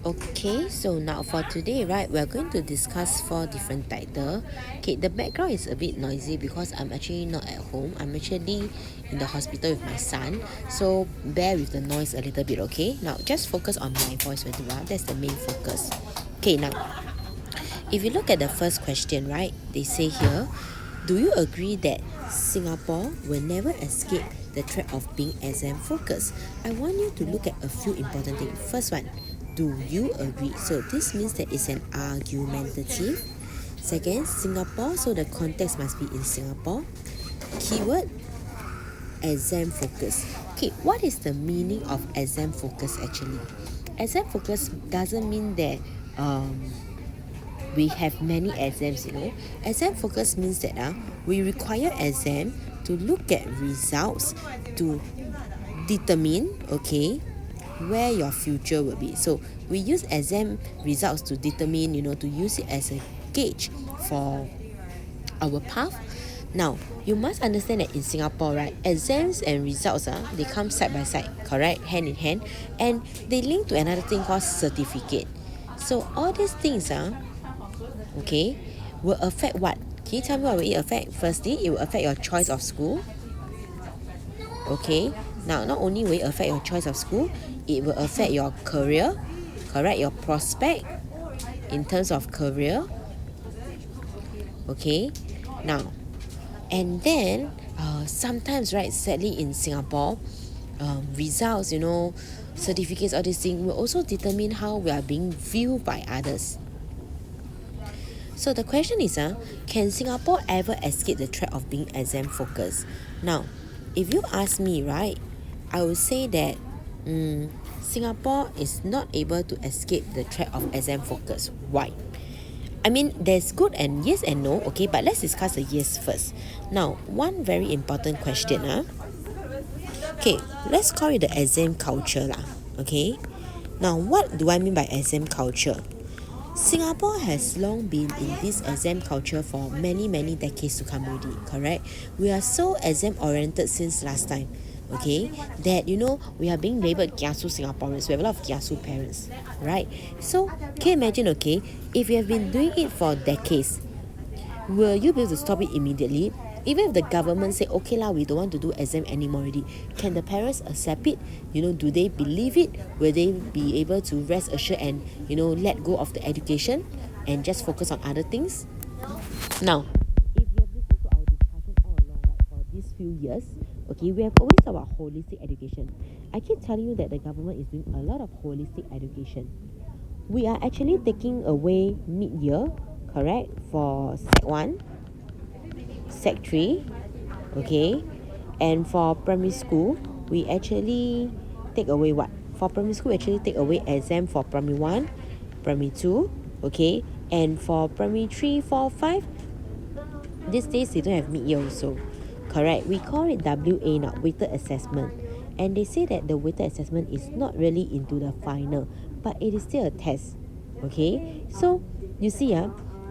Okay, so now for today, right, we're going to discuss four different titles. Okay, the background is a bit noisy because I'm actually not at home. I'm actually in the hospital with my son. So bear with the noise a little bit, okay? Now just focus on my voice, Vedura. That's the main focus. Okay, now if you look at the first question, right, they say here, do you agree that Singapore will never escape the trap of being exam focused? I want you to look at a few important things. First one, do you agree? So this means that it's an argumentative. Second, Singapore, so the context must be in Singapore. Keyword, exam focus. Okay, what is the meaning of exam focus actually? Exam focus doesn't mean that we have many exams, exam focus means that we require exam to look at results to determine, okay, where your future will be. So we use exam results to determine, to use it as a gauge for our path. Now you must understand that in Singapore, right, exams and results they come side by side, correct, hand in hand, and they link to another thing called certificate. So all these things okay, will affect what? Can you tell me what will it affect? Firstly, it will affect your choice of school. Okay, now not only will it affect your choice of school, it will affect your career, correct, your prospect in terms of career. Okay, now and then sometimes, right, sadly in Singapore, results, certificates, all these things will also determine how we are being viewed by others. So the question is, can Singapore ever escape the trap of being exam focused? Now, if you ask me, right, I would say that Singapore is not able to escape the trap of exam focus. Why? I mean, there's good and yes and no, okay, but let's discuss the yes first. Now, one very important question, okay, let's call it the exam culture lah, okay? Now, what do I mean by exam culture? Singapore has long been in this exam culture for many decades to come already, correct? We are so exam oriented since last time, okay, that we are being labeled kiasu Singaporeans. We have a lot of kiasu parents, right? So can you imagine, okay, if you have been doing it for decades, will you be able to stop it immediately? Even if the government say, okay lah, we don't want to do exam anymore already, can the parents accept it? Do they believe it? Will they be able to rest assured and let go of the education and just focus on other things? Now, if you have listened to our discussion all along, right, for these few years, okay, we have always talked about holistic education. I keep telling you that the government is doing a lot of holistic education. We are actually taking away mid-year, correct, for Sec 1, Sec 3, okay, and for primary school, we actually take away what? For primary school, we actually take away exam for primary 1, primary 2, okay, and for primary 3, 4, 5, these days they don't have mid-year also, correct. We call it WA now, weighted assessment, and they say that the weighted assessment is not really into the final, but it is still a test, okay. So you see,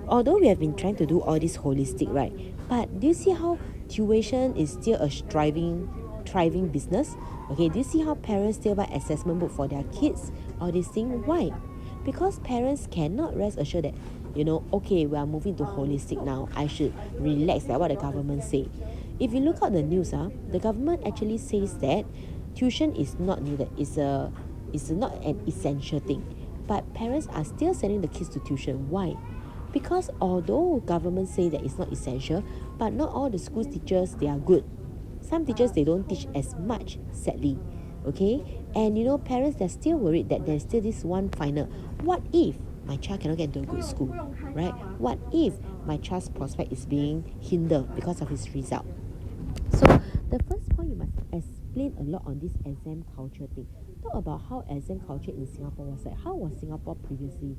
although we have been trying to do all this holistic, right, but do you see how tuition is still a thriving business? Okay, do you see how parents still buy assessment book for their kids, all these things? Why? Because parents cannot rest assured that okay, we are moving to holistic now, I should relax, like what the government say. If you look at the news, the government actually says that tuition is not needed, it's not an essential thing, but parents are still sending the kids to tuition. Why? Because although government say that it's not essential, but not all the school teachers, they are good. Some teachers, they don't teach as much, sadly, okay. And parents, they're still worried that there's still this one final. What if my child cannot get into a good school, right? What if my child's prospect is being hindered because of his result? So the first point, you must explain a lot on this exam culture thing. Talk about how exam culture in Singapore was like. How was Singapore previously?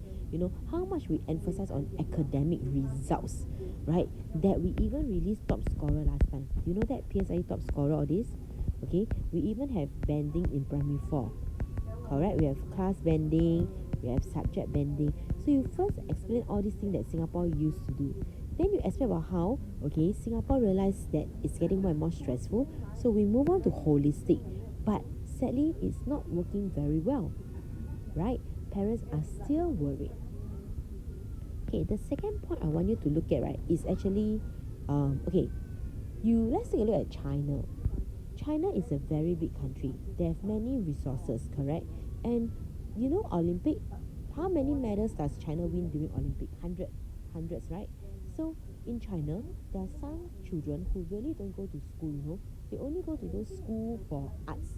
How much we emphasize on academic results, right? That we even released top scorer last time. You know that PSLE top scorer, all this? Okay, we even have banding in primary 4. Correct? We have class banding, we have subject banding. So you first explain all these things that Singapore used to do. Then you explain about how, okay, Singapore realized that it's getting more and more stressful. So we move on to holistic. But sadly, it's not working very well, right? parents are still worried. Okay, the second point I want you to look at, right, is actually, let's take a look at China. China is a very big country. They have many resources, correct? And Olympic, how many medals does China win during Olympic? Hundreds, right? So in China, there are some children who really don't go to school, They only go to those school for arts.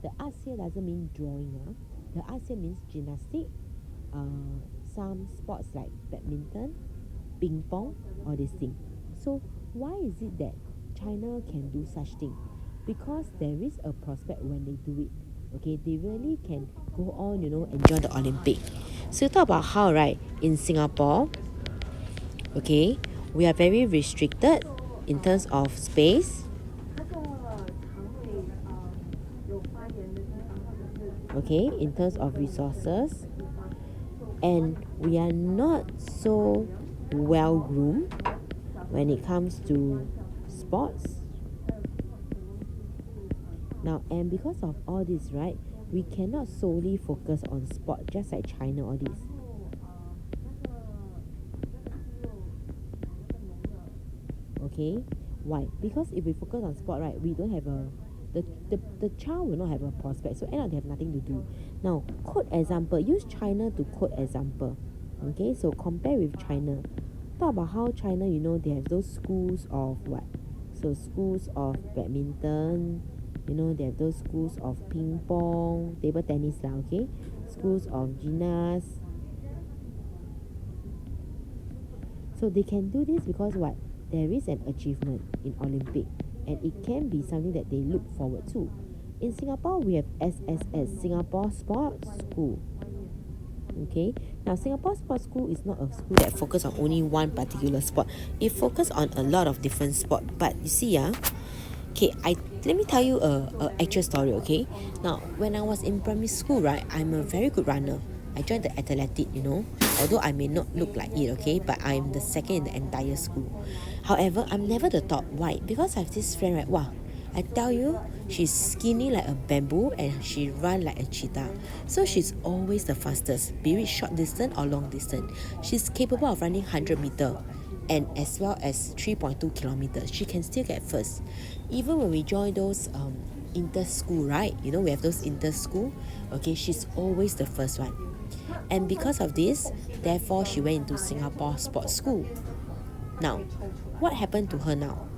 The arts here doesn't mean drawing. The arts here means gymnastic, some sports like badminton, ping pong, all these things. So why is it that China can do such thing? Because there is a prospect when they do it. Okay, they really can go on, enjoy the Olympic. So talk about how, right, in Singapore, okay, we are very restricted in terms of space. Okay, in terms of resources, and we are not so well groomed when it comes to sports. Now, and because of all this, right, we cannot solely focus on sport, just like China, all this. Okay, why? Because if we focus on sport, right, we don't have the child will not have a prospect, so end up they have nothing to do. Now, quote example, use China to quote example. Okay, so compare with China. Talk about how China, they have those schools of what? So schools of badminton, they have those schools of ping pong, table tennis lah, okay? Schools of gymnasts. So they can do this because what? There is an achievement in Olympic, and it can be something that they look forward to. In Singapore, we have SSS, Singapore Sports School. Okay, now Singapore Sports School is not a school that focuses on only one particular sport. It focuses on a lot of different sports. But you see, let me tell you a actual story. Okay, now when I was in primary school, right, I'm a very good runner. I joined the athletic, although I may not look like it, okay, but I'm the second in the entire school. However, I'm never the top. Why? Because I have this friend, right, wow, I tell you, she's skinny like a bamboo and she run like a cheetah. So she's always the fastest, be it short distance or long distance. She's capable of running 100 meter and as well as 3.2 kilometers. She can still get first. Even when we join those inter-school, right? We have those inter-school. Okay, she's always the first one. And because of this, therefore, she went into Singapore Sports School. Now, what happened to her now?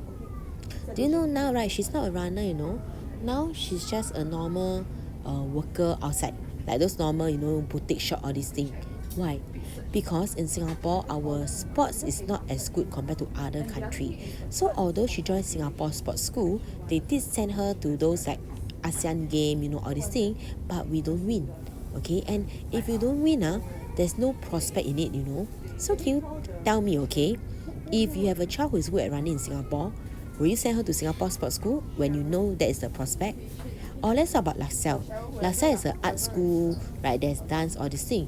Do you know now, right, she's not a runner, Now, she's just a normal worker outside. Like those normal, boutique shop, all these things. Why? Because in Singapore, our sports is not as good compared to other country. So although she joined Singapore Sports School, they did send her to those like ASEAN game, all these things, but we don't win. Okay, and if you don't win, there's no prospect in it, So can you tell me, okay, if you have a child who is good at running in Singapore, will you send her to Singapore Sports School when you know that is the prospect? Or let's talk about LaSalle. LaSalle is an art school, right? There's dance, all this thing.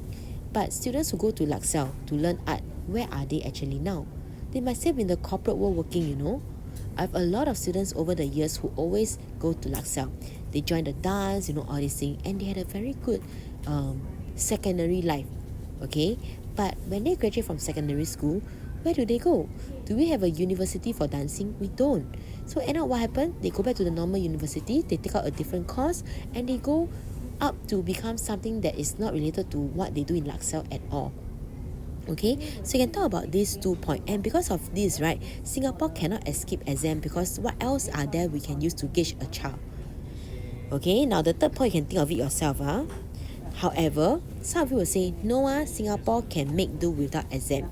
But students who go to LaSalle to learn art, where are they actually now? They might still be in the corporate world working, I have a lot of students over the years who always go to LaSalle. They join the dance, all these things, and they had a very good secondary life, okay? But when they graduate from secondary school, where do they go? Do we have a university for dancing? We don't. So end up what happened? They go back to the normal university, they take out a different course, and they go up to become something that is not related to what they do in LaSalle at all. Okay, so you can talk about these 2 points. And because of this, right, Singapore cannot escape exam because what else are there we can use to gauge a child? Okay, now the third point, you can think of it yourself. However, some of you will say, no, Singapore can make do without exam.